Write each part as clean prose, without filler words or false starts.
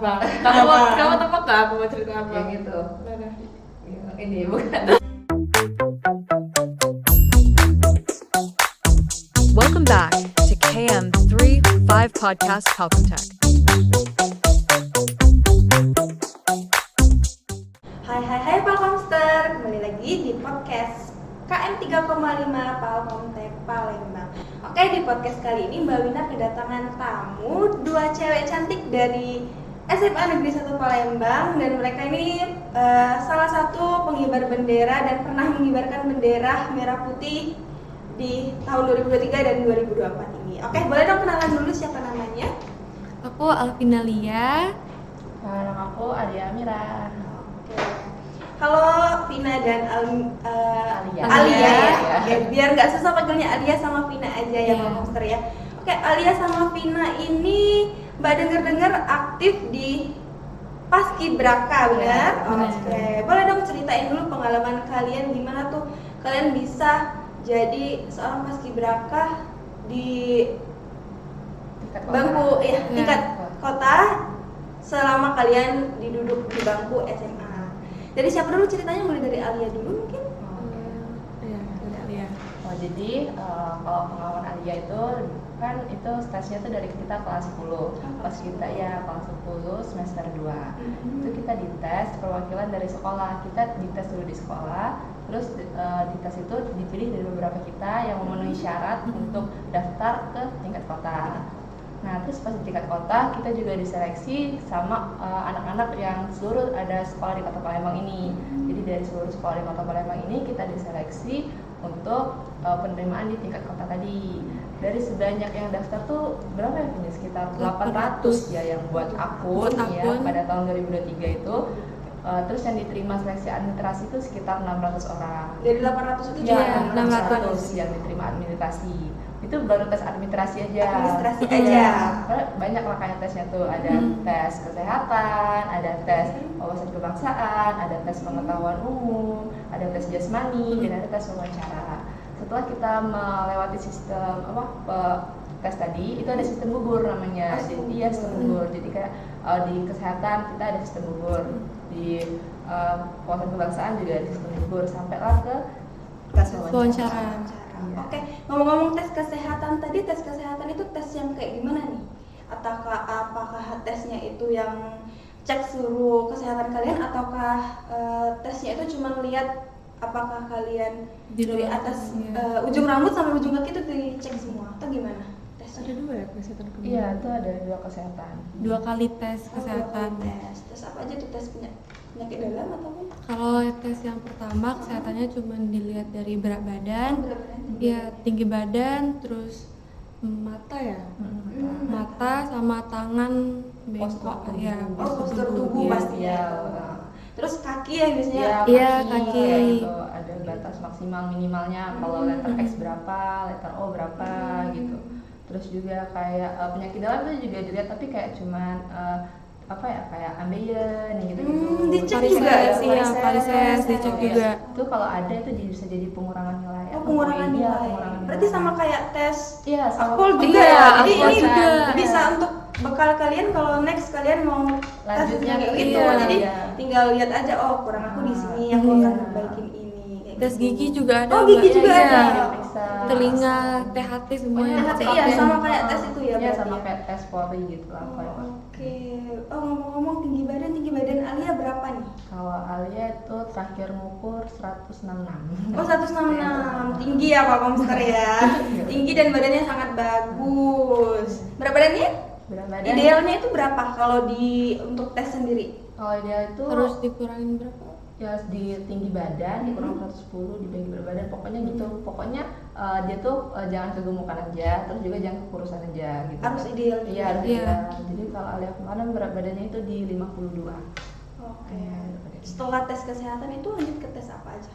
Apa? Kamu tebak nggak aku mau cerita apa? Yang gitu. Mana? Ini bukan. Welcome back to KM35 Podcast Palcomtech. Hai Palcomster, kembali lagi di podcast KM 3,5 Palcomtech Palembang. Oke, di podcast kali ini Mbak Wina kedatangan tamu, dua cewek cantik dari SMA Negeri 1 Palembang, dan mereka ini salah satu pengibar bendera dan pernah mengibarkan bendera merah putih di tahun 2023 dan 2024 ini. Oke, boleh dong kenalan dulu siapa namanya? Aku Alvina Lia. Nama aku Adia Amira. Oke. Halo Vina dan Alia. Alia ya. Iya. Oke, biar nggak susah panggilnya Alia sama Vina aja ya, Iya. Pak Monster ya. Oke, Alia sama Vina ini Mbak dengar-dengar aktif di Paskibraka, benar? benar. Oke, boleh dong ceritain dulu pengalaman kalian gimana tuh kalian bisa jadi seorang Paskibraka di bangku tingkat kota selama kalian diduduk di bangku SMA. Dari siapa dulu ceritanya? Mulai dari Alia dulu mungkin. Iya, Lia. Oh, jadi kalau pengalaman Alia itu kan itu stresnya tuh dari kita kelas 10. Pas kita ya kelas 10 semester 2. Itu kita dites perwakilan dari sekolah. Kita dites dulu di sekolah. Terus di tes itu dipilih dari beberapa kita yang memenuhi syarat untuk daftar ke tingkat kota. Nah, terus pas di tingkat kota kita juga diseleksi sama anak-anak yang seluruh ada sekolah di Kota Palembang ini. Jadi dari seluruh sekolah di Kota Palembang ini kita diseleksi untuk penerimaan di tingkat kota tadi. Dari sebanyak yang daftar tuh berapa ya? Sekitar 800 ya yang buat akun ya pada tahun 2023 itu. Terus yang diterima seleksi administrasi itu sekitar 600 orang. Dari 800 itu Ya, cuma 600 yang diterima administrasi. Itu baru tes administrasi aja. Administrasi aja. Banyak lah kayak tesnya tuh, ada tes kesehatan, ada tes wawasan kebangsaan, ada tes pengetahuan umum, ada tes jasmani, dan ada tes wawancara. Setelah kita melewati sistem tes tadi, itu ada sistem gugur namanya. Jadi ya sistem gugur. Jadi kayak di kesehatan kita ada sistem gugur, di wawasan kebangsaan juga ada sistem gugur, sampailah ke tes wawancara. Iya. Oke, ngomong-ngomong tes kesehatan tadi, tes kesehatan itu tes yang kayak gimana nih? Apakah tesnya itu yang cek seluruh kesehatan kalian, ataukah tesnya itu cuma lihat apakah kalian dari atas ujung rambut sampai ujung kaki itu dicek semua atau gimana? Tesnya? Ada dua ya kesehatan kedua. Iya, itu ada 2 kesehatan. 2 kali tes kesehatan. Tes apa aja tuh, tes penyakit dalam atau apa? Kalau tes yang pertama kesehatannya cuma dilihat dari berat badan, Berat badan. ya tinggi badan, terus mata ya, mata sama tangan bengkok Postur ya. tubuh. Postur tubuh Iya. pasti ya. Terus kaki ya biasanya. Iya, kaki. kayak gitu. Ada batas maksimal minimalnya. Kalau letter X berapa, letter O berapa gitu. Terus juga kayak penyakit dalam itu juga dilihat, tapi kayak cuman kayak ambeien gitu. Dicek Varises, juga ya? iya, varises dicek juga. Itu kalau ada itu bisa jadi pengurangan nilai. Oh, atau pengurangan iya, nilai. pengurangan Berarti nilai. sama kayak tes Iya, sama. Akpol juga Iya, ya. Jadi Akpol ini juga. bisa untuk bekal kalian kalau next kalian mau Lanjutnya kayak gitu. gitu. Iya. Jadi Iya. tinggal lihat aja, oh kurang aku di sini, aku Iya. akan perbaikin ini. Kayak Tes gitu. gigi juga ada. Oh, gigi Mbak. juga Iya. ada. Bisa. Telinga, THT semuanya. THT, lengkap iya, ya. sama kayak tes itu ya Iya, berarti sama ya? kayak tes Polri gitu lah. Oke. Oh, ngomong-ngomong tinggi badan Alia berapa nih? Kalau Alia itu terakhir ngukur 166. Oh, 166. Tinggi ya Pak Komster ya. Tinggi dan badannya sangat bagus. Berat badannya? Berat badan. Idealnya itu berapa kalau untuk tes sendiri? Kalau dia itu Harus dikurangin berapa? ya di tinggi badan dikurang 110 dibagi berat badan, pokoknya gitu. Pokoknya dia tuh jangan kegemukan aja, terus juga jangan kekurusan aja gitu. Harus ideal juga. Iya, harus Iya. ideal. Jadi kalau Alia kemarin berat badannya itu di 52. Oke. Iya, berat badannya. Setelah tes kesehatan itu lanjut ke tes apa aja?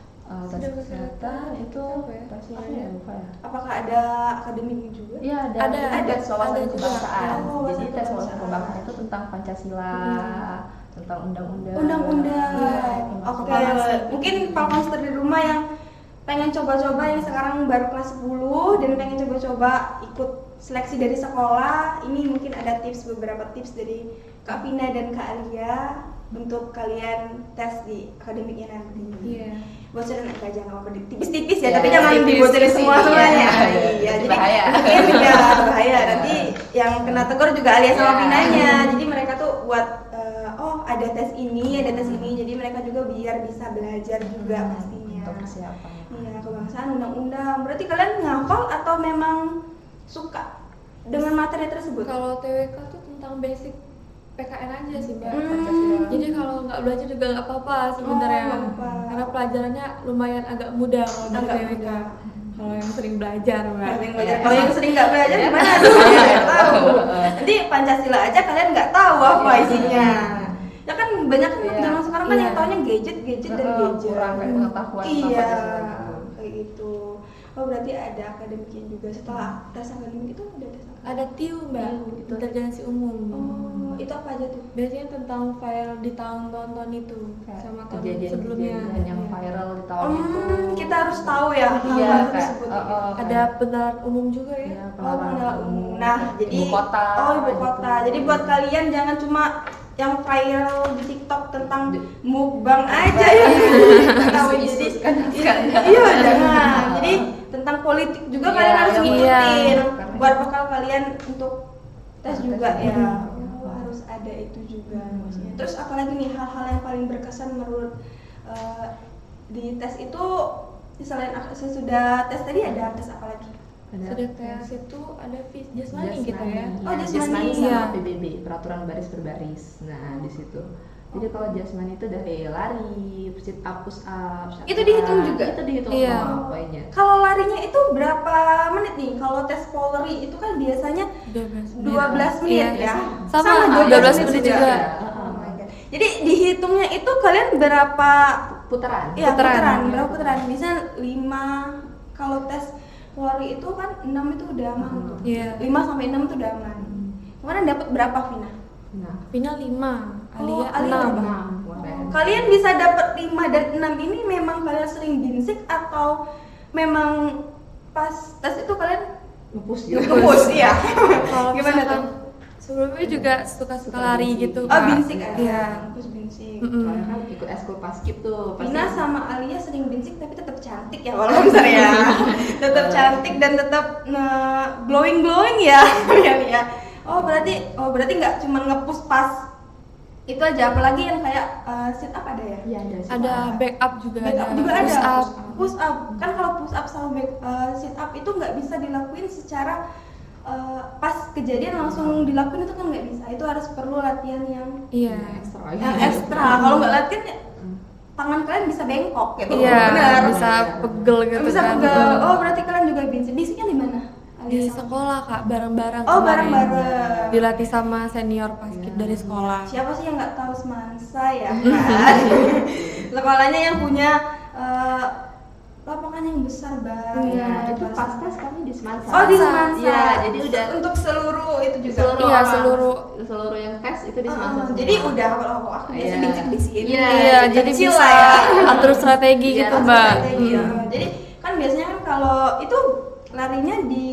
Tes kesehatan itu tesnya apa ya, lupa ya. Apakah ada akademik juga? Iya, Ada, tes wawasan ada juga. kebangsaan. Oh, Jadi wawasan tes wawasan kebangsaan. kebangsaan itu tentang Pancasila, tentang undang-undang. Undang-undang. Iya, Oke. masuk. Mungkin Pak Monster di rumah yang pengen coba-coba, yang sekarang baru kelas 10 dan pengen coba-coba ikut seleksi dari sekolah, ini mungkin ada beberapa tips dari Kak Vina dan Kak Alia untuk kalian tes di akademiknya nanti. Iya. Bocoran aja nggak apa-apa, tipis-tipis ya, Iya, tapi jangan tipis, dibocorin tipis, semuanya. iya. Iya, jadi Bahaya. mungkin ya bahaya. Nanti yang kena tegur juga Alia sama Iya. Vinanya. Jadi mereka tuh buat oh ada tes ini, ada tes ini. Jadi mereka juga biar bisa belajar juga pastinya. Untuk persiapan. Iya, kebangsaan, undang-undang. Berarti kalian ngafal atau memang suka dengan materi tersebut? Kalau TWK tuh tentang basic PKN aja sih Mbak. Hmm. Jadi kalau nggak belajar juga nggak apa-apa sebenarnya. Oh, nggak apa-apa. Karena pelajarannya lumayan agak mudah kalau dari Agak TWK. mudah. Kalau yang sering belajar Mbak. Yang belajar. Kalau yang sering nggak belajar gimana tuh? Nggak tahu. Nanti Pancasila aja kalian nggak tahu apa isinya. Ya kan banyak kan Iya. zaman sekarang kan Iya. yang taunya gadget dan gadget. Kurang kayak pengetahuan tentang Iya, Pancasila gitu. kayak gitu. Oh berarti ada akademiknya juga. Setelah tes akademik itu ada tes akademik. Ada TIU Mbak, TIU, intelijensi umum. Oh, itu apa aja tuh? Biasanya tentang viral di tahun-tahun itu sama tahun Kejadian-kejadian sebelumnya. yang Iya. viral di tahun itu. Kita harus tahu ya Iya, hal kayak tersebut. Ada pendarat umum juga ya. Iya, Oh, pengenalan umum. Nah, jadi ibu kota. Oh, ibu kota. gitu. Jadi buat kalian jangan cuma yang viral di TikTok tentang mukbang aja ya. Tahu jadi iya jangan. Jadi tentang politik juga Iya, kalian harus iya. ngikutin. Karena- Buat bekal kalian untuk tes juga Tes ya. juga. Oh, harus ada itu juga maksudnya. Terus apalagi nih hal-hal yang paling berkesan menurut di tes itu selain sesudah tes tadi ada tes apa lagi? Sudah tes itu ada jasmani gitu ya. Oh, jasmani. sama Iya. PBB, peraturan baris berbaris. Nah, di situ. Jadi kalau jasmani itu dari lari, sit up, push up, shut Itu up. dihitung juga? Itu dihitung Iya. semua poinnya. Kalau larinya itu berapa menit nih? Kalau tes Polri itu kan biasanya 12 menit. 12 menit Iya. ya. Sama, 12 menit juga. Oh my God. Jadi dihitungnya itu kalian berapa Putaran. ya Putaran. putaran? Berapa putaran? Bisa 5. Kalau tes Polri itu kan 6 itu udah aman tuh. Iya. 5 sampai 6 itu udah aman. Kemarin dapat berapa Vina? Nah, Final 5, Oh, Alia Alia 6. berapa? kemarin. Kalian bisa dapat 5 dan 6 ini memang kalian sering binsik atau memang pas tes itu kalian Ngepus gitu. ngepus ya? Kalau Gimana misalkan tuh? sebelumnya juga suka-suka lari gitu. Oh, Kak. binsik aja. Iya. Terus binsik. Soalnya kan ikut eskul paskib tuh. pasti- Vina sama Alia sering binsik tapi tetap cantik ya walaupun ya. Tetap cantik dan tetap glowing ya. Ya. Oh berarti nggak cuma nge-push pas itu aja, apalagi yang kayak sit up ada ya? Iya, ada. Ada backup juga Backup ada. juga push ada. up. Push up kan kalau push up sama sit up itu nggak bisa dilakuin secara pas kejadian langsung dilakuin, itu kan nggak bisa. Itu harus perlu latihan yang Iya. Ekstra. ekstra. Kalau nggak latihan ya, tangan kalian bisa bengkok gitu. Iya, Benar. bisa pegel gitu Bisa kan. pegel. Oh berarti kalian juga bisiknya di mana? Di Alia sama- sekolah Kak, bareng-bareng. Oh kemarin. bareng-bareng. Dilatih sama senior paskib dari sekolah. Siapa sih yang nggak tahu Semansa ya kan? Sekolahnya yang punya lapangan yang besar banget. Iya, itu pas tes kami di Semansa. Oh di Semansa. Iya, jadi udah untuk seluruh itu juga. seluruh Iya, orang, seluruh. yang tes itu di Semansa. semua. Jadi udah kalau aku biasa Iya. bincang di sini. Iya, Iya, jadi kecil bisa lah ya. atur strategi Iya, gitu atur Mbak. Strategi, ya. Hmm. Jadi kan biasanya kan kalau itu larinya di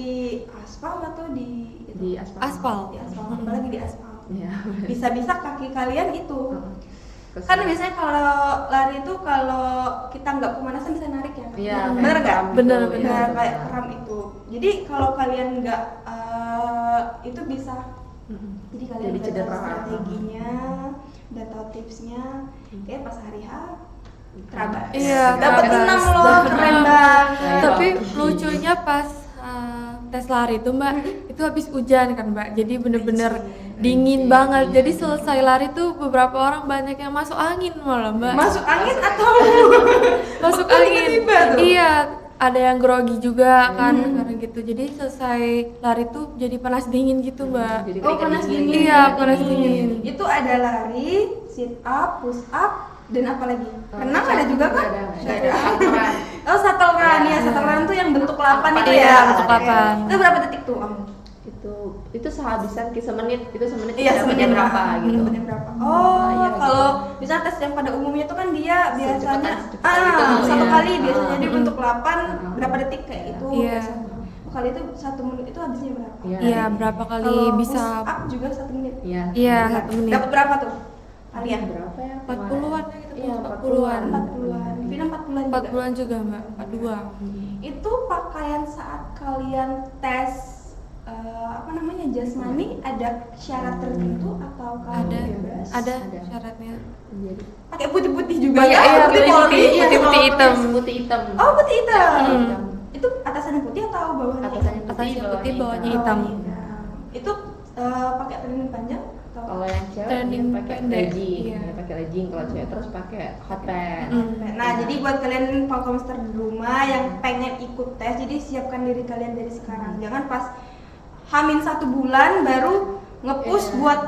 aspal atau di aspal. Aspal. Di aspal, apalagi di aspal. Iya. Bisa-bisa kaki kalian itu. Terus- Kan biasanya kalau lari itu kalau kita nggak pemanasan bisa narik ya. Iya, bener nggak? Bener, Iya, bener. Kayak kram itu. Jadi kalau kalian nggak itu bisa. Jadi kalian Jadi udah tahu cedera. strateginya, udah tahu tipsnya. Kayak pas hari H terabas. Iya, Dapat terabas. 6 loh, keren banget. Tapi lucunya pas tes lari itu Mbak, itu habis hujan kan Mbak. Jadi bener-bener dingin banget. Jadi selesai lari tuh beberapa orang banyak yang masuk angin malah Mbak. Masuk angin atau Masuk waktu angin. tiba-tiba tuh? Iya, ada yang grogi juga kan karena gitu. Jadi selesai lari tuh jadi panas dingin gitu Mbak. Jadi Oh, panas dingin. Iya, panas dingin. Itu ada lari, sit up, push up, dan apa lagi? Renang ada juga kan? Nggak ada. Shuttle. Oh, shuttle run ya. Shuttle run tuh yang bentuk 8 itu Iya, ya. bentuk Oke. 8. Itu berapa detik tuh, Om? Itu sehabisan semenit, itu semenit Iya, dapat semenit berapa gitu. Semenit berapa? Oh, Iya, kalau gitu. bisa tes yang pada umumnya itu kan dia biasanya Secepatan gitu, satu ya. kali biasanya Ah. dia bentuk 8 berapa detik kayak itu Iya. biasanya. kali itu 1 menit itu habisnya berapa? Iya, berapa kali Kalau bisa? push up juga 1 menit. Iya. Iya, 1 menit. Dapat berapa tuh? Alia? Berapa ya? 40-an ya kita Iya, 40-an. 40-an. Vina 40-an juga. 40-an juga, Mbak. 42. Itu pakaian saat kalian tes apa namanya jasmani ada syarat tertentu atau kalian Ada bebas? ada Ada. syaratnya. Jadi Pakai putih-putih juga. Pakai, ya? iya, Putih putih, Polri. putih, putih hitam. Putih hitam. Oh, putih hitam. Hitam. Itu atasannya putih atau bawahnya? Atasannya Atasnya putih, bawahnya hitam. hitam. Itu pakai training panjang atau Kalau yang cewek Training dia pakai pendek, legging, iya. dia pakai legging. Kalau cewek terus pakai hot pants. Nah, jadi buat kalian Falcomster di rumah yang pengen ikut tes, jadi siapkan diri kalian dari sekarang. Jangan pas Hamin 1 bulan baru nge-push Iya. buat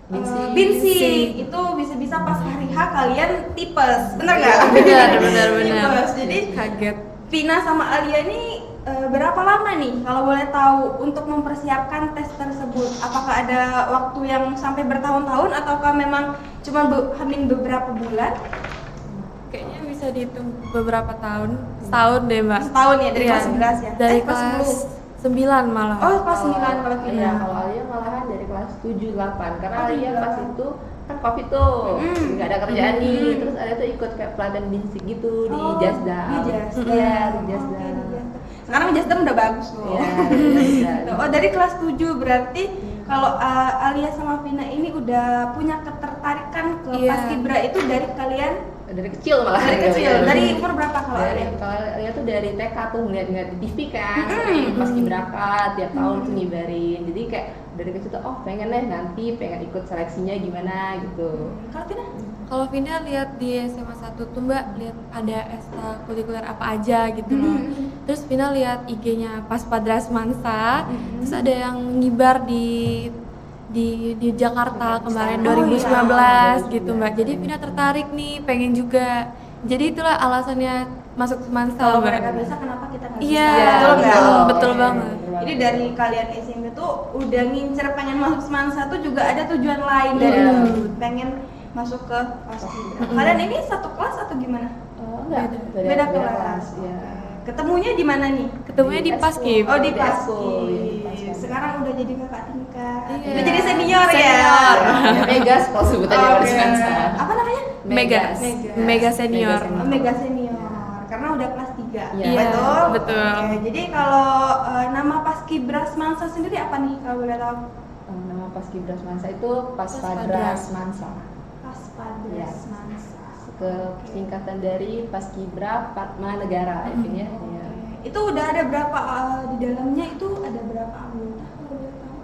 Binsing. binsing. Itu bisa-bisa pas hari H kalian tipes, bener nggak? Benar. Tipes. Jadi Kaget. Vina sama Alia ini berapa lama nih kalau boleh tahu untuk mempersiapkan tes tersebut? Apakah ada waktu yang sampai bertahun-tahun ataukah memang cuma Hamin beberapa bulan? Kayaknya bisa dihitung beberapa tahun. Setahun deh, Mbak. Setahun ya dari Iya. kelas 11 ya? Dari kelas kelas 10. 9 malah. Oh, kelas 9 kalau Vina. Iya, kalau Alia malahan dari kelas 7 8 karena Oh, Alia 7, pas 8. itu kan Covid tuh, nggak ada kerjaan nih. Mm. Terus Alia tuh ikut kayak pelatihan binsik gitu di Oh, Jasda. di Jasda. Iya, di Oke, Jasda. di Jasda. Sekarang Jasda udah bagus loh. Iya, di Jasda. Oh, dari kelas 7 berarti kalau Alia sama Vina ini udah punya ketertarikan ke Iya. Paskibra itu dari kalian Dari kecil malah. dari kecil. Dari umur berapa kalau dari Alia? kalau Alia tuh dari TK tuh ngeliat di TV kan, pas kibrakat tiap tahun tuh ngibarin. Jadi kayak dari kecil tuh pengen deh nanti pengen ikut seleksinya gimana gitu. Kalau Vina? Kalau Vina lihat di SMA 1 tuh Mbak, lihat ada ekstrakurikuler apa aja gitu loh. Terus Vina lihat IG-nya Pas Padras Mansa, terus ada yang ngibar di Jakarta kemarin Oh, 2019 iya. gitu Mbak. Jadi Vina tertarik nih, pengen juga. Jadi itulah alasannya masuk Semansa Kalau Mbak. mereka bisa, kenapa kita nggak bisa? Iya, Betul nggak? betul, Oke. betul banget. Jadi dari kalian SMP tuh udah ngincer pengen masuk Semansa tuh juga ada tujuan lain dari Iya. dulu, pengen masuk ke Paskibra. Kalian ini satu kelas atau gimana? Enggak, Beda kelas. Iya. Ketemunya di mana nih? Ketemunya di Paskib. Oh, di Di Paskib. Paskib. Sekarang udah jadi kakak tingkat. Iya. Udah jadi senior ya. Senior. Megas kalau sebutannya Oke. pada Semansa. Apa namanya? Megas. Mega senior. Mega Oh, Mega senior. Karena udah kelas 3. Iya, Betul? betul. Oke, jadi kalau nama Paskibra Semansa sendiri apa nih kalau boleh tahu? Nama Paskibra Semansa itu Paspadras. Paspadras Mansa. Paspadras Iya. Semansa. Ke singkatan dari Paskibra Padma Negara ya. Iya. Itu udah ada berapa di dalamnya itu ada berapa anggota kalau boleh tahu?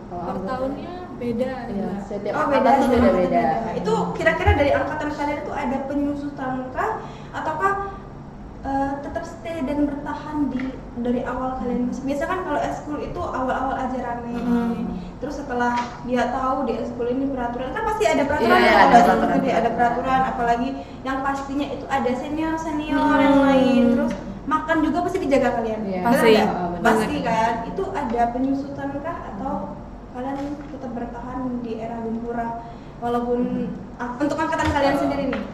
Kalau Per anggota- tahunnya beda Iya, Mbak. setiap Oh, angkatan tuh beda. beda-beda. Itu kira-kira dari angkatan kalian itu ada penyusutan kah ataukah tetap stay dan bertahan dari awal kalian masuk? Biasa kan kalau eskul itu awal-awal aja rame. Terus setelah dia tahu di eskul ini peraturan kan pasti ada peraturan Iya, ya, ada kalau peraturan. jadi ada peraturan, apalagi yang pastinya itu ada senior yang lain. Terus makan juga pasti dijaga kalian. Iya. Benar Pasti. nggak? Benar. Pasti kan. Itu ada penyusutan kah atau kalian tetap bertahan di era Gempura walaupun untuk angkatan kalian sendiri nih?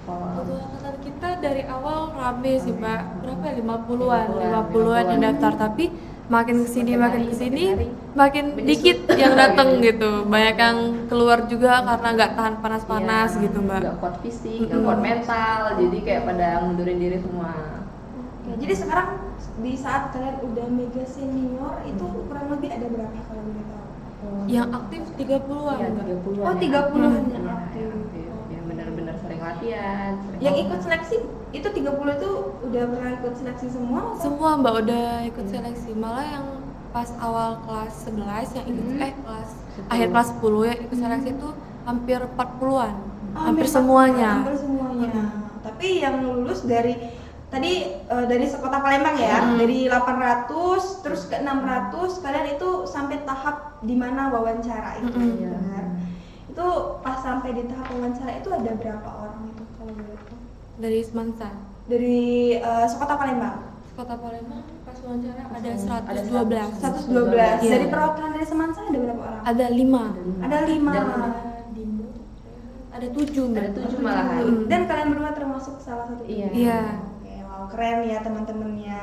Untuk angkatan kita dari awal rame sih Mbak, berapa ya? 50-an 50-an yang daftar, tapi makin kesini Makin hari, makin menyusut. dikit yang datang gitu, banyak yang keluar juga karena nggak tahan panas-panas Iya, gitu Mbak. Nggak kuat fisik, nggak kuat mental, jadi kayak pada mundurin diri semua. Oke, jadi sekarang di saat kalian udah mega senior itu kurang lebih ada berapa kalau boleh tahu? Yang aktif 30-an Iya, Mbak. 30-an. Oh, 30-an yang Iya, aktif. yang aktif. Yang benar-benar sering latihan. sering Yang ngomong. ikut seleksi itu 30 itu udah pernah ikut seleksi semua? atau? Semua Mbak udah ikut seleksi, malah yang pas awal kelas 11 yang ikut kelas akhir kelas 10 ya ikut seleksi itu hampir 40-an. Oh, hampir 40, semuanya. Hampir semuanya. Tapi yang lulus dari dari sekota Palembang ya, dari 800 terus ke 600 kalian itu sampai tahap di mana wawancara itu. Iya. Benar. Itu pas sampai di tahap wawancara itu ada berapa orang itu kalau boleh tahu? Dari Semansa. Dari sekota Palembang. Kota Palembang pas wawancara ada Ada 112. 112. Iya. Dari perwakilan dari Semansa ada berapa orang? Ada 5. Ada 5. Ada 7 Mbak. Ada 7 malahan. Dan kalian berdua termasuk salah satu. Iya. Iya. Oke, wow keren ya teman-temannya.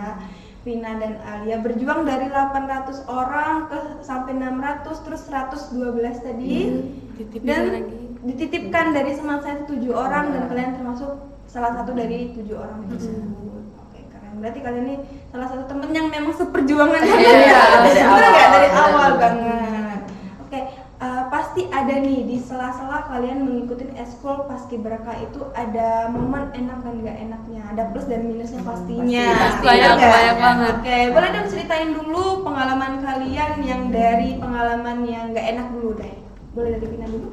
Vina dan Alia berjuang dari 800 orang ke sampai 600 terus 112 tadi Dititipin dan lagi. dititipkan dari teman saya 7 orang dan kalian termasuk salah satu dari 7 orang tersebut. Oke, keren. Berarti kalian ini salah satu temen yang memang seperjuangan dari Bener nggak? Dari awal. awal banget. Oke, pasti ada nih di sela-sela kalian mengikuti eskul paskibraka itu ada momen enak dan nggak enaknya, ada plus dan minusnya pastinya. Pasti. Iya nggak? Banyak banget. Oke, boleh dong ceritain dulu pengalaman kalian yang dari pengalaman yang nggak enak dulu deh. Boleh dari Vina dulu?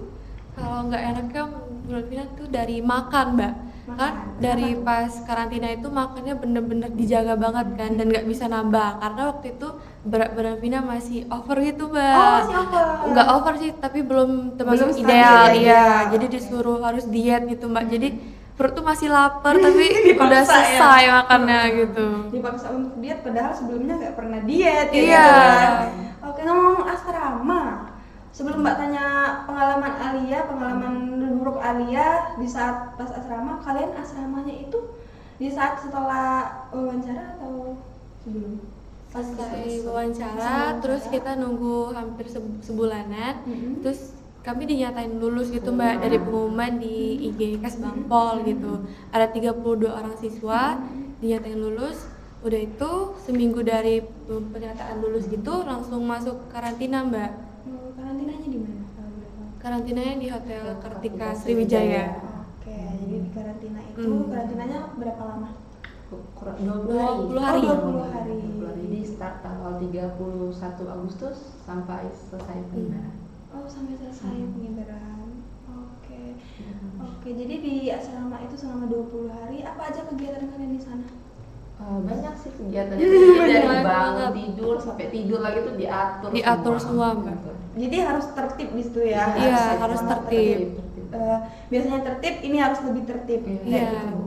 Kalau nggak enaknya menurut Vina tuh dari makan, Mbak. Makan. Kan dari pas karantina itu makannya bener-bener dijaga banget kan dan nggak bisa nambah karena waktu itu berat badan Vina masih over gitu, Mbak. Oh, masih over. Nggak over sih, tapi belum termasuk Belum stabil ideal, ya, iya. iya. Jadi disuruh harus diet gitu, Mbak. Jadi perut tuh masih lapar tapi Dipaksa udah ya. selesai makannya gitu. Dipaksa untuk diet padahal sebelumnya nggak pernah diet ya Iya. gitu kan? Oke, ngomong asrama. Sebelum Mbak tanya pengalaman Alia, pengalaman buruk Alia di saat pas asrama, kalian asramanya itu di saat setelah wawancara atau sebelum? Selesai wawancara, terus kita nunggu hampir sebulanan, terus kami dinyatain lulus gitu, Mbak, dari pengumuman di IG Kas Bangpol gitu. Ada 32 orang siswa dinyatain lulus. Udah itu seminggu dari pernyataan lulus gitu langsung masuk karantina, Mbak. Karantinanya di mana? Kalau boleh tahu? Karantinanya di Hotel Kartika Sriwijaya. Oke, jadi di karantina itu karantinanya berapa lama? Kurang 20 hari. Oh, 20 hari. 20 hari. Jadi start tanggal 31 Agustus sampai selesai penyebaran. Oh, sampai selesai pengibaran. Oke. Oke, jadi di asrama itu selama 20 hari apa aja kegiatan kalian di sana? Banyak sih kegiatan dari Banyak bangun banget. tidur sampai tidur lagi tuh Diatur semua, Mbak. Jadi harus tertib di situ ya. Iya, Sangat harus tertib. Biasanya tertib, ini harus lebih tertib. Iya. Kayak gitu.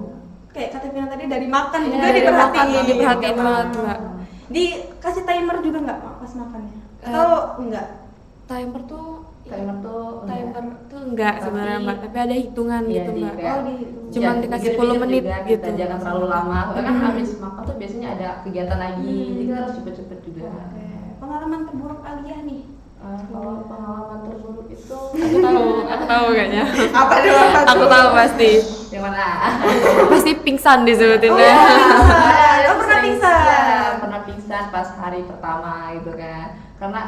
Kayak kata Vina tadi dari makan Iya, juga dari diperhatiin. makan diperhatiin banget, Mbak. Dikasih timer juga nggak Mak, pas makannya? Eh, Atau enggak? Timer tuh Timer tuh enggak sebenarnya, Mbak, tapi ada hitungan iya, gitu, di Mbak. kayak- Oh, dihitung. Cuman ya, dikasih pikir-pikir 10 menit juga, gitu. kita jangan terlalu lama karena kan habis makan tuh biasanya ada kegiatan lagi jadi kita harus cepet-cepet juga. Oke. Pengalaman terburuk Alia nih. Kalau pengalaman terburuk itu Aku tahu kayaknya. Apa dulu? Aku tahu pasti. yang mana? Pasti pingsan disebutinnya. Oh, pernah pingsan. Ya, pernah pingsan pas hari pertama gitu kan. Karena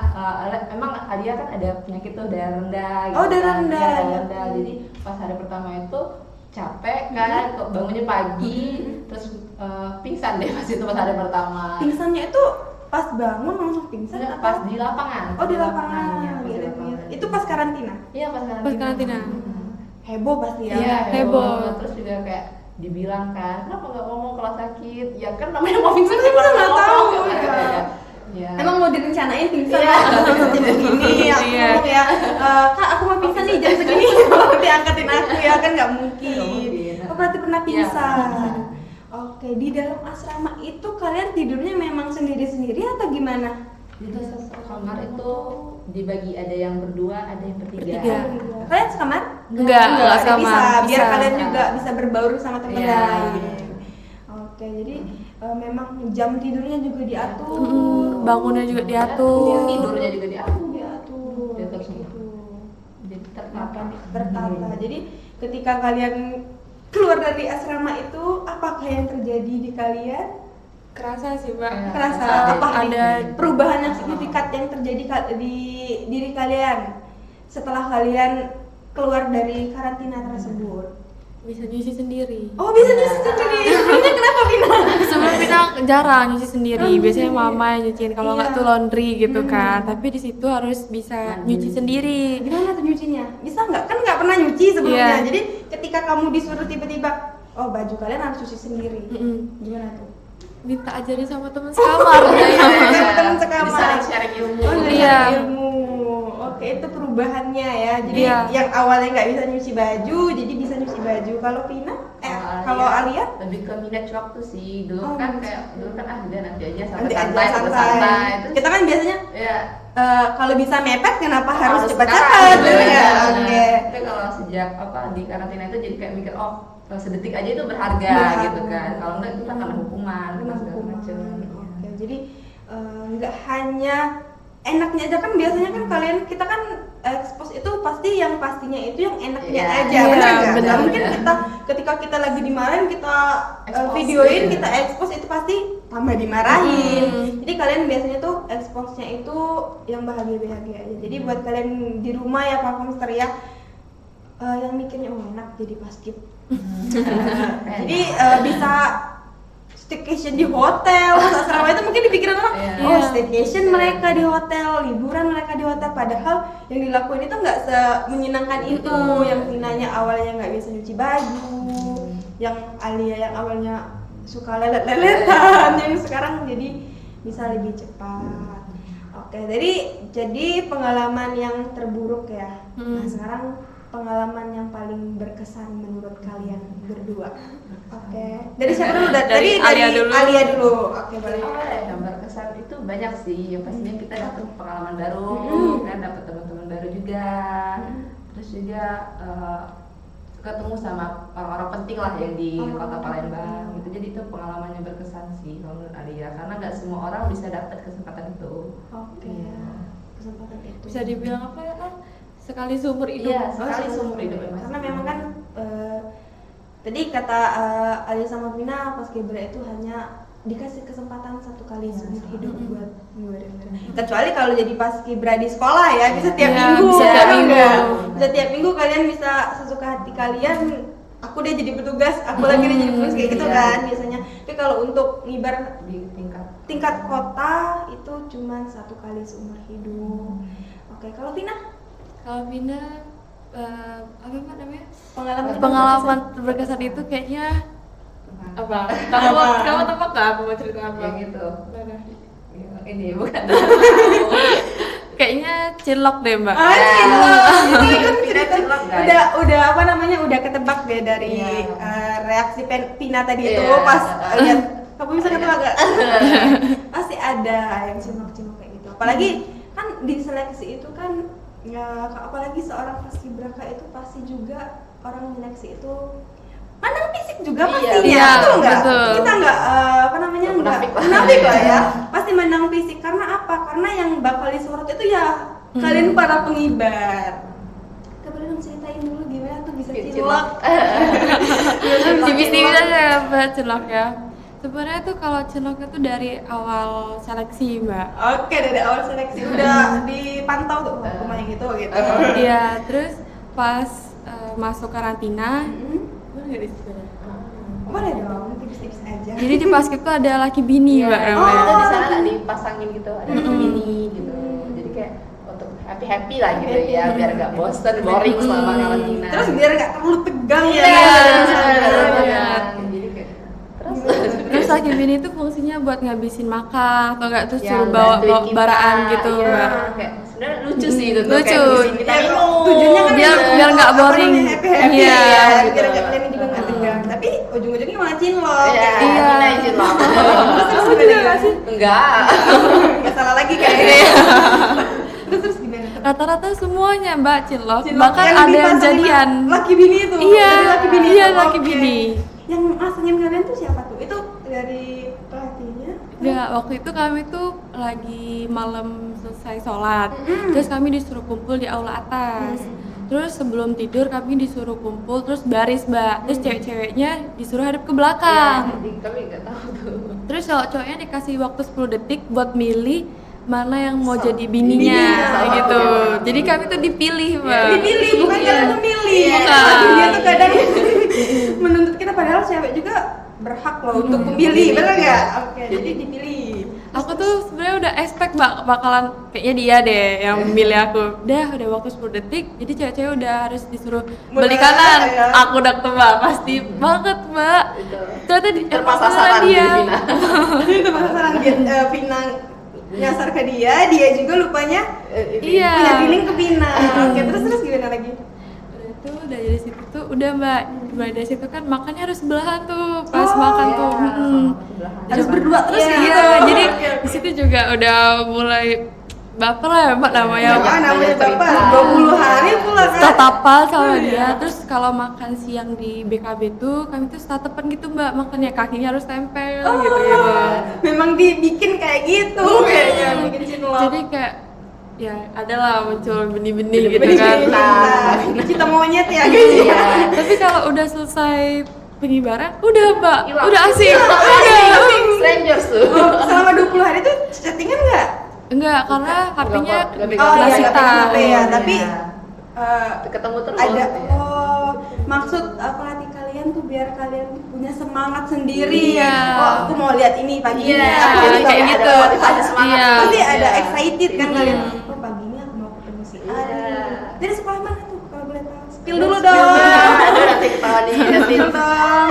emang Alia kan ada penyakit tuh darah rendah gitu. Oh, darah kan. rendah, Iya, darah ya. rendah. Jadi pas hari pertama itu capek kan, kok bangunnya pagi, terus pingsan deh pas itu pas hari pertama. Pingsannya itu pas bangun langsung pingsan Iya, atau pas di lapangan. Oh, di lapangan. Iya, pas di Iya, lapangan. itu pas karantina. Iya, pas karantina. Pas karantina. Heboh pasti ya. Iya, heboh. heboh. Terus juga kayak dibilang kan, kenapa nggak ngomong kalau sakit? Ya kan namanya mau pingsan Bener, gimana nggak ngomong, tahu, kan? ya. Ya. Emang mau direncanain pingsan Iya. jam segini aku Iya. ngomong ya Kak aku mau pingsan nih jam segini diangkatin aku ya kan nggak mungkin. Nggak mungkin. Oh berarti pernah Iya, pingsan. pernah. Oke, di dalam asrama itu kalian tidurnya memang sendiri-sendiri atau gimana? Jadi kamar itu dibagi ada yang berdua, ada yang bertiga. Bertiga. Kalian sekamar? Enggak Bisa, sama. biar Bisa. kalian juga bisa berbaur sama teman Iya. lain. Oke, jadi memang jam tidurnya juga diatur. Bangunnya juga diatur. Tidurnya juga diatur. Diatur. Diatur semua. Gitu. Jadi tertata. Tertata. Jadi ketika kalian keluar dari asrama itu, apakah yang terjadi di kalian? Kerasa sih, Mbak. Iya. Kerasa Ada- apa nih? ada Perubahan yang signifikan yang terjadi di diri kalian setelah kalian keluar dari karantina tersebut? Bisa nyuci sendiri. Oh, bisa nyuci sendiri. Sebelumnya kenapa Vina? Sebelum kita jarang nyuci sendiri, biasanya mama yang nyuciin kalau nggak Iya. tuh laundry gitu kan. Tapi di situ harus bisa nyuci sendiri. Gimana tuh nyucinya? Bisa nggak? Kan nggak pernah nyuci sebelumnya. Iya. Jadi ketika kamu disuruh tiba-tiba, oh baju kalian harus cuci sendiri. Mm-mm. Gimana tuh? Minta ajarin sama teman sekamar. Teman-teman sekamar. Bisa sharing ilmu. Oh, dari Iya. ilmu. Oke, itu perubahannya ya. Jadi Iya. yang awalnya nggak bisa nyuci baju, jadi bisa nyuci baju. Kalau Vina, kalau Alia, lebih ke minat waktu sih. Dulu Oh, kan minat kayak dulu kan udah nanti aja nanti santai aja santai. santai. Terus Kita kan biasanya ya kalau bisa mepet, kenapa harus sekarang cepat-cepat? gitu Gitu ya. ya. Oke. Tapi kalau sejak di karantina itu jadi kayak mikir sedetik aja itu berharga Berharga. gitu kan. Kalau enggak itu kan kena hukuman, Kena segala hukuman. macam. Oke, Jadi nggak hanya enaknya aja, kan biasanya kan kita kan expose itu pasti yang pastinya itu yang enaknya Iya. aja, Iya, benar nggak? benar. Nggak mungkin ketika kita lagi dimarahin kita Expose. videoin, kita expose itu pasti tambah dimarahin. Jadi kalian biasanya tuh expose-nya itu yang bahagia-bahagia aja. Jadi buat kalian di rumah ya Pak Komster ya, yang mikirnya enak jadi paskib. Jadi bisa staycation di hotel, asrama itu mungkin di pikiran orang, Iya. staycation mereka di hotel, liburan mereka di hotel, padahal yang dilakuin itu nggak menyenangkan itu. Yang Vinanya awalnya nggak bisa nyuci baju, yang Alia yang awalnya suka lelet-leletan, yang sekarang jadi bisa lebih cepat. Oke, jadi pengalaman yang terburuk ya. Nah sekarang pengalaman yang paling berkesan menurut kalian berdua. Oke. Dari siapa dulu? Dari Alia dulu. Alia dulu. Oke, boleh. Yang berkesan itu banyak sih. Yang pastinya kita dapat pengalaman baru, kan dapat teman-teman baru juga. Terus juga ketemu sama orang-orang penting lah yang di kota Palembang gitu. Jadi itu pengalaman yang berkesan sih kalau menurut Alia, karena nggak semua orang bisa dapat kesempatan itu. Oke. Kesempatan itu. Bisa dibilang apa ya kan? Sekali seumur hidup. Iya, sekali seumur hidup ya, Mas. Karena memang kan tadi kata Alia sama Vina pas Kibra itu hanya dikasih kesempatan satu kali seumur hidup buat bener-bener. Kecuali kalau jadi pas Kibra di sekolah ya, bisa tiap Iya, minggu. bisa tiap minggu. Bisa tiap minggu kalian bisa sesuka hati kalian. Aku deh jadi petugas, aku lagi deh jadi petugas kayak gitu Iya. kan biasanya. Tapi kalau untuk ngibar Di tingkat kota itu cuman satu kali seumur hidup. Oke, kalau Vina Kalau Vina apa Mbak namanya? pengalaman Berkesan itu kayaknya apa? kamu tebak nggak aku mau cerita apa? Yang gitu. Ini bukan. Kayaknya cilok deh Mbak. Itu kan cerita Cilok, guys. udah apa namanya udah ketebak deh dari Iya. reaksi Pina tadi itu Iya. pas lihat kamu bisa ketebak gak? Pasti ada yang cilok-cilok kayak gitu. Apalagi kan di seleksi itu kan ya apalagi seorang paskibraka itu pasti juga orang seleksi itu mandang fisik juga pastinya, Iya, betul nggak? betul. Kita nggak apa namanya nggak Munafik lah. munafik lah ya. Pasti mandang fisik karena apa? Karena yang bakal disorot itu ya kalian para pengibar. Kita boleh dong ceritain dulu gimana tuh bisa cilok? Tipis-tipis aja Mbak cilok ya. Sebenarnya tuh kalau cilok itu dari awal seleksi Mbak. Oke, dari awal seleksi udah dipantau tuh rumahnya gitu. Iya, terus pas masuk karantina, boleh nggak di situ? Boleh dong, tips-tips aja. Jadi di Paskib tuh ada laki bini Mbak Kita namanya. di sana nggak dipasangin gitu, ada mini gitu. Jadi kayak untuk happy lah gitu ya, biar nggak bosen, boring selama karantina. Terus biar nggak terlalu tegang ya. Iya, benar. Jadi kayak Terus laki bini itu fungsinya buat ngabisin makan atau enggak terus ya, suruh bawa bantuin kita, baraan gitu iya. Mbak. Kayak sebenarnya lucu sih itu tuh, Lucu. kayak bikin kita Ya, minum. tujuannya kan Biar nggak boring. happy happy Iya, ya, gitu. biar nggak kalian juga nggak tegang. Tapi ujung-ujungnya malah cinlok. Iya, Iya. kita izin lah. Kamu juga nggak sih? Enggak. Nggak salah lagi kayaknya. Terus gimana? Rata-rata semuanya Mbak cilok, Cilok bahkan ada yang dipasangin jadian. Laki bini itu. Iya, Dari laki bini. iya, itu. laki Oke. bini. Yang masangin kalian tuh siapa tuh? Itu dari pelatihnya? Enggak, waktu itu kami tuh lagi malam selesai sholat, terus kami disuruh kumpul di aula atas. Terus sebelum tidur kami disuruh kumpul, terus baris Mbak. Terus cewek-ceweknya disuruh hadap ke belakang. Jadi kami nggak tahu tuh. Terus cowok-cowoknya dikasih waktu 10 detik buat milih mana yang mau jadi Bininya. bininya gitu. Jadi kami tuh dipilih Mbak. Dipilih, bukan kalian memilih. Bukan. Dia tuh kadang menuntut kita padahal cewek juga berhak loh untuk memilih, benar nggak? Oke, jadi dipilih. Aku tuh sebenarnya udah expect bakalan kayaknya dia deh yang milih aku. Udah waktu 10 detik, jadi cewek-cewek udah harus disuruh beli Mulai, kanan. ya. Aku udah tebak pasti banget Mbak. Itu. Ternyata Tepat emang sasaran dia. jadi Vina. Itu pasaran Vina nyasar ke dia juga lupanya Iya. punya feeling ke Vina. Oke, terus gimana lagi? Udah tuh udah dari situ tuh udah Mbak. Mulai dari situ kan makannya harus sebelahan tuh pas makan tuh. Harus berdua terus Iya, gitu. jadi Oke, oke. di situ juga udah mulai baper lah ya Mbak namanya. Ya, namanya cerita. bapak 20 hari pula kan. Tatapal sama dia. Terus kalau makan siang di BKB tuh kami tuh tatapan gitu Mbak, makannya kakinya harus tempel gitu. Memang dibikin kayak gitu kayaknya bikin cinlok. Jadi kayak ya adalah muncul benih-benih gitu Benih-benih kan. cinta monyet ya guys. Iya. Tapi kalau udah selesai pengibaran, udah Mbak, Hilang. udah asik. Strangers tuh. Oh, selama 20 hari tuh chattingan nggak? Enggak, karena HP-nya Nggak pegang Oh iya, disita. nggak pegang HP ya, Iya. tapi Ketemu terus. ada ya. maksud pelatih kalian tuh biar kalian punya semangat sendiri. Iya. Oh, aku mau lihat ini pagi ini. Iya, Aku jadi kayak ada gitu. motivasi semangat. Iya. Pasti ada Iya. excited kan Iya. kalian. Oh, pagi ini aku mau ketemu si Ari. Iya. Dari sekolah mana tuh kalau boleh tahu? Spill dulu dong. Aduh, nanti ketahuan nih. Spill dong.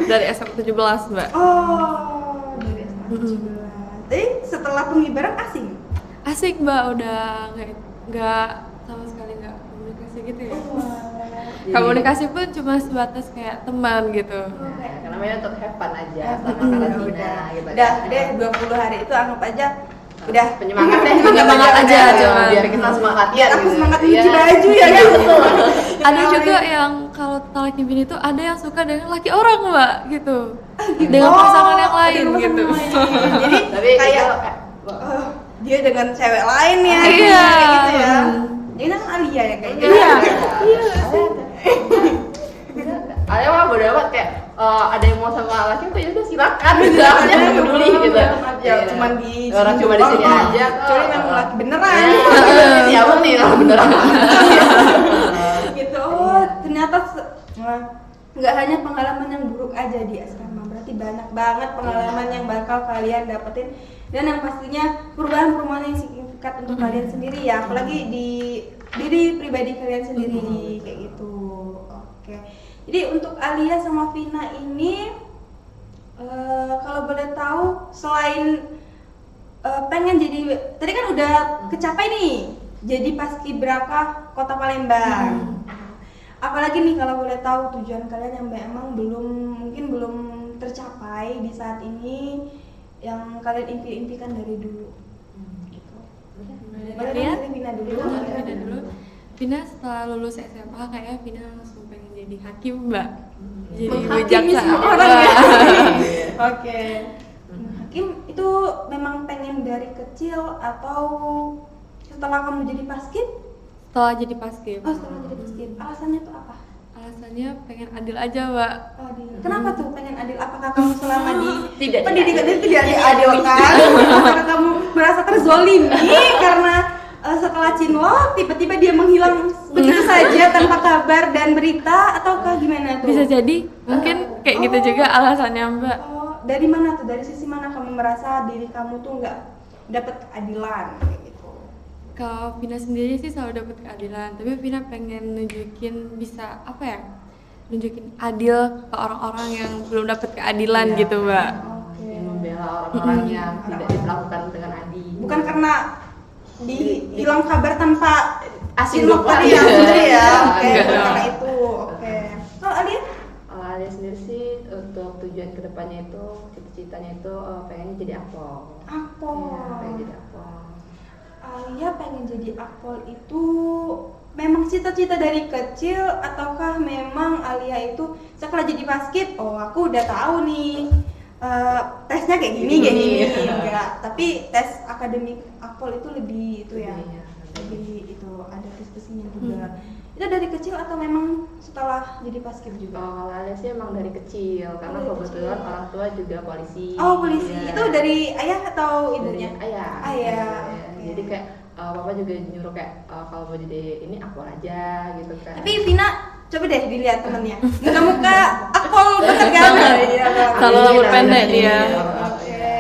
Dari SMA 17 Mbak. Oh, dari SMA 17. Tapi setelah pengibaran asing. Asik Mbak, udah nggak sama sekali nggak komunikasi gitu ya. Komunikasi pun cuma sebatas kayak teman gitu. Karena namanya untuk have fun aja sama Udah, karantina gitu. udah deh 20 hari itu anggap aja udah Penyemangat deh, Penyemangat aja, udah. cuman. Biar kita semangat latihan. Aku gitu. semangat Iya. nyuci baju ya Iya, kan. betul. Ada juga yang kalau talaki bini itu ada yang suka dengan laki orang Mbak gitu. Dengan pasangan yang lain dengan pasangan gitu. yang lain. Jadi Tapi kayak itu, oh, dia dengan cewek lain ya. Iya. Kayak gitu ya. Jadi kan Alia ya kayak gitu. Iya. Ada mah bodo amat kayak ada yang mau sama laki tuh ya udah silakan gitu. Aku nggak peduli gitu. Ya cuman di orang cuma di sini aja. Kecuali memang laki beneran. Ya apa nih orang beneran. Gitu. Oh, ternyata nggak hanya pengalaman yang buruk aja di asrama, berarti banyak banget pengalaman yang bakal kalian dapetin dan yang pastinya perubahan-perubahan yang signifikan untuk kalian sendiri ya, apalagi di diri pribadi kalian sendiri kayak gitu. Oke. Jadi untuk Alia sama Vina ini kalau boleh tahu selain pengen jadi tadi kan udah kecapai nih jadi paskibraka Kota Palembang. Apalagi nih kalau boleh tahu tujuan kalian yang memang mungkin belum tercapai di saat ini yang kalian impikan dari dulu. Gitu. Boleh Lihat? dari Vina dulu. Vina dulu. Vina setelah lulus SMA kayaknya Vina langsung pengen jadi hakim Mbak. Jadi Menghakimi bijaksana. semua orang ya. Iya. Oke. Hakim itu memang pengen dari kecil atau setelah kamu jadi paskib? Setelah jadi paskib. Oh, setelah jadi paskib. Alasannya tuh apa? Alasannya pengen adil aja Mbak. Adil. Kenapa tuh pengen adil? Apakah kamu selama di Tidak pendidikan itu tidak diadilkan? Apakah kamu merasa terzolimi karena setelah cinlok tiba-tiba dia menghilang begitu saja tanpa kabar dan berita ataukah gimana tuh? Bisa jadi mungkin kayak gitu juga alasannya Mbak. Oh, dari mana tuh? Dari sisi mana kamu merasa diri kamu tuh nggak dapat keadilan kayak gitu? Kalau Vina sendiri sih selalu dapat keadilan, tapi Vina pengen nunjukin bisa apa ya? Nunjukin adil ke orang-orang yang belum dapat keadilan Iya. gitu, Mbak. Oke. Yang membela orang-orang yang tidak diperlakukan dengan adil. Bukan karena hilang kabar tanpa Asing cinlok lupa. tadi ya, sendiri ya. Oke, Enggak bukan dong. karena itu. Oke. Kalau Alia? Kalau Alia sendiri sih untuk tujuan kedepannya itu cita-citanya itu pengennya jadi akpol. Akpol. Iya, pengen jadi akpol. Alia pengen jadi akpol itu memang cita-cita dari kecil ataukah memang Alia itu setelah jadi paskib, oh aku udah tahu nih tesnya kayak gini, kayak gini. Enggak, tapi tes akademik akpol itu lebih itu ya, Iya. lebih itu ada tes-tesnya juga. Itu dari kecil atau memang setelah jadi paskib juga? Kalau Alia sih emang dari kecil karena dari kebetulan kecil. orang tua juga polisi. Oh polisi, Iya. itu dari ayah atau Dari ibunya? ayah. Ayah, Iya. oke. Jadi kayak papa juga nyuruh kayak kalau mau jadi ini akpol aja gitu kan. Tapi Vina, coba deh dilihat temennya. Muka-muka akpol banget kan? Iya, Kalau Iya, rambut pendek iya. dia. Oke.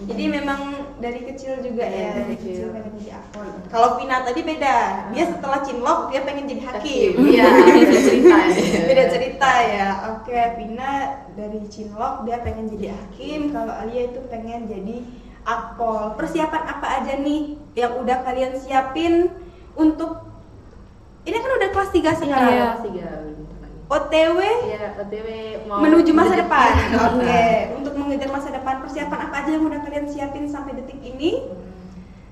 Jadi memang dari kecil juga ya, Dari dari kecil kecil. pengen jadi akpol. Kalau Vina tadi beda. Dia setelah cinlok dia pengen jadi hakim. Iya, beda cerita. Beda cerita ya. Oke, Vina dari cinlok dia pengen jadi hakim. Kalau Alia itu pengen jadi akpol. Persiapan apa aja nih yang udah kalian siapin untuk ini kan udah kelas 3 sekarang. Iya. Kelas 3 bentar lagi. OTW Iya, OTW mau menuju masa depan. Nah, Oke, untuk mengejar masa depan persiapan apa aja yang udah kalian siapin sampai detik ini?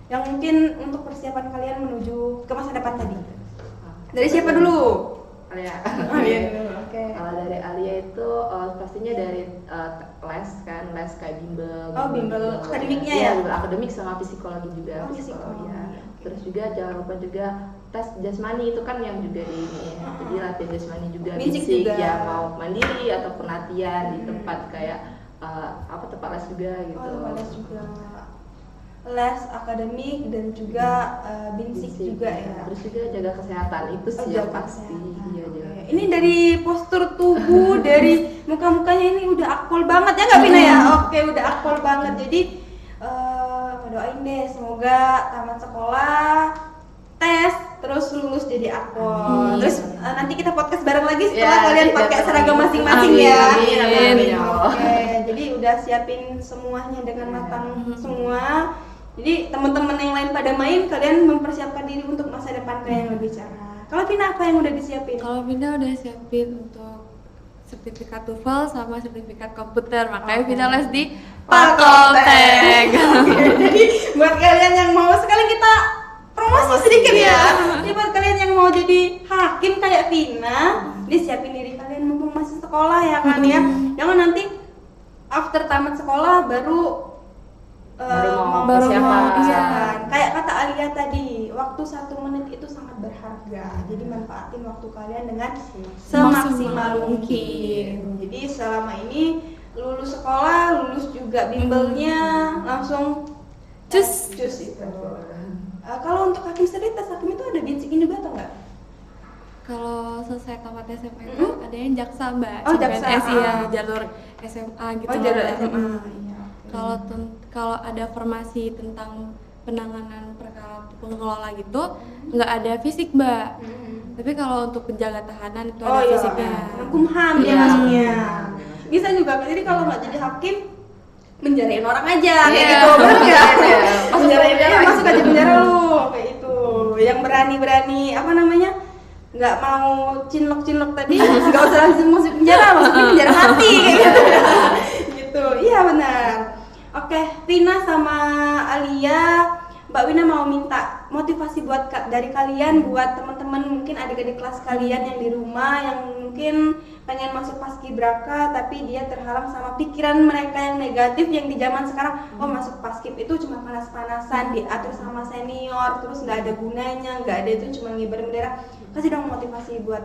yang mungkin untuk persiapan kalian menuju ke masa depan tadi. Dari siapa dulu? Alia. Alia dulu, oke. Kalau dari Alia itu pastinya dari les kan, les kayak bimbel. Oh, bimbel akademiknya Iya, ya? bimbel akademik sama psikologi juga. Oh, psikologi. Ya. Terus juga jangan lupa juga tes jasmani itu kan yang juga di ini ya. Jadi latihan jasmani juga Fisik fisik juga. yang mau mandiri ataupun latihan di tempat kayak tempat les juga gitu. Oh, les juga. Les akademik dan juga binsik juga ya. Terus juga jaga kesehatan itu sih yang jaga pasti. kesehatan. Iya, jaga. Oke. Ini dari postur tubuh, dari muka-mukanya ini udah akpol banget ya nggak Vina ya? Oke, udah akpol banget. Jadi doain deh semoga tamat sekolah, tes, terus lulus jadi akpol. Terus nanti kita podcast bareng lagi setelah Ya, kalian nanti pakai datang seragam lagi. masing-masing Amin, ya. amin, amin, ya Allah. Oke, jadi udah siapin semuanya dengan matang semua. Jadi teman-teman yang lain pada main, kalian mempersiapkan diri untuk masa depan kalian yang lebih cerah. Kalau Vina apa yang udah disiapin? Kalau Vina udah siapin untuk sertifikat TOEFL sama sertifikat komputer, makanya Vina les di Pakomtek. Jadi buat kalian yang mau, sekali kita promosi sedikit ya. Jadi buat kalian yang mau jadi hakim kayak Vina, disiapin diri kalian mumpung masih sekolah ya kan ya. Jangan nanti after tamat sekolah baru Baru mau persiapan. persiapan. Kayak kata Alia tadi, waktu 1 menit itu sangat berharga. Jadi manfaatin waktu kalian dengan semaksimal mungkin. Jadi selama ini lulus sekolah, lulus juga bimbelnya, langsung Cus. itu. Kalau untuk hakim sendiri, tes hakim itu ada bensikin juga atau enggak? Kalau selesai tamat SMA itu ada yang jaksa mbak, Oh, jaksa. CPNS ya, jalur SMA gitu. Oh, jalur Mbak. SMA. Iya, oke. Kalau ada formasi tentang penanganan perkara pengelola gitu, nggak ada fisik mbak. Tapi kalau untuk penjaga tahanan itu ada fisiknya. Kumham dia Iya. masuknya. Bisa juga. Jadi kalau nggak jadi hakim, menjarain orang aja kayak Iya. gitu, bener nggak? Masuk Menjarain penjara. dia, masuk aja penjara lu kayak itu. Yang berani apa namanya? Nggak mau cinlok tadi, nggak usah langsung masuk penjara, masuknya penjara mati kayak gitu. Gitu. Iya benar. Oke, Vina sama Alia, Mbak Wina mau minta motivasi buat dari kalian, buat teman-teman mungkin adik-adik kelas kalian yang di rumah yang mungkin pengen masuk paskibraka tapi dia terhalang sama pikiran mereka yang negatif yang di zaman sekarang. Oh, masuk paskib itu cuma panas-panasan, diatur sama senior, terus nggak ada gunanya, nggak ada, itu cuma ngibar bendera. Kasih dong motivasi buat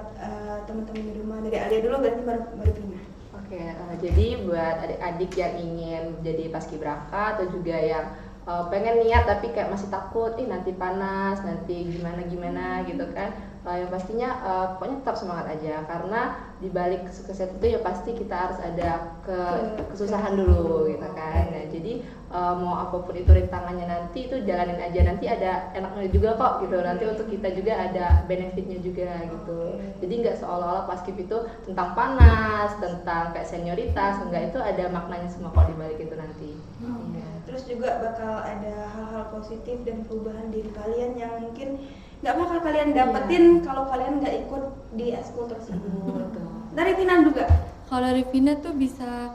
teman-teman di rumah. Dari Alia dulu, berarti baru Vina. Oke, jadi buat adik-adik yang ingin jadi paskibraka atau juga yang pengen niat tapi kayak masih takut, nanti panas, nanti gimana gitu kan. Yang pastinya pokoknya tetap semangat aja, karena di balik kesuksesan itu ya pasti kita harus ada kesusahan dulu gitu kan. Nah, jadi mau apapun itu rintangannya nanti itu jalanin aja, nanti ada enaknya juga kok gitu. Nanti untuk kita juga ada benefitnya juga gitu. Jadi nggak seolah-olah paskib itu tentang panas, tentang kayak senioritas, enggak, itu ada maknanya semua kok di balik itu nanti. Iya. Terus juga bakal ada hal-hal positif dan perubahan diri kalian yang mungkin nggak bakal kalian dapetin kalau kalian nggak ikut di ekskul tersebut. Dari Vina juga. Kalau dari Vina tuh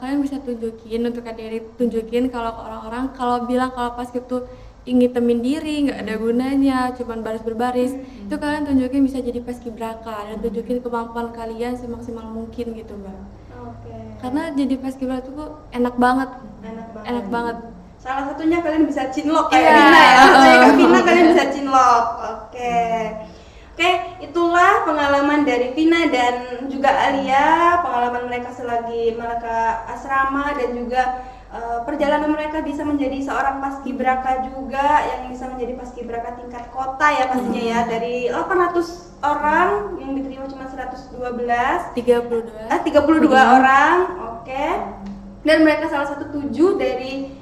kalian bisa tunjukin untuk adik-adik, tunjukin kalau ke orang-orang kalau bilang kalau paskib tuh ngitemin diri, nggak ada gunanya, cuman baris berbaris, itu kalian tunjukin bisa jadi paskibraka dan tunjukin kemampuan kalian semaksimal mungkin gitu mbak. Oke. Karena jadi paskibraka tuh enak banget, Enak banget. banget. Salah satunya kalian bisa cinlok kayak Iya. Vina ya. Kayak Kak Vina kalian bisa cinlok. Oke, itulah pengalaman dari Vina dan juga Alia, pengalaman mereka selagi mereka asrama dan juga perjalanan mereka bisa menjadi seorang paskibraka juga, yang bisa menjadi paskibraka tingkat kota ya pastinya ya. Dari 800 orang yang diterima cuma 112, 32 orang. Oke. Dan mereka salah satu 7 dari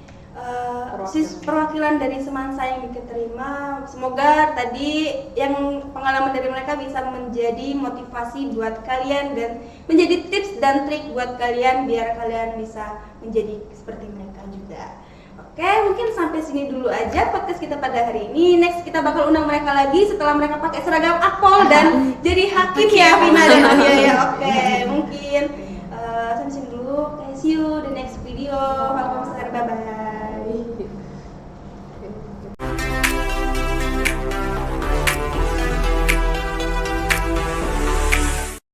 perwakilan dari Semansa yang diterima. Semoga tadi yang pengalaman dari mereka bisa menjadi motivasi buat kalian dan menjadi tips dan trik buat kalian biar kalian bisa menjadi seperti mereka juga. Oke, mungkin sampai sini dulu aja podcast kita pada hari ini. Next kita bakal undang mereka lagi setelah mereka pakai seragam akpol dan jadi hakim ya Vina dan Alia ya. Oke, mungkin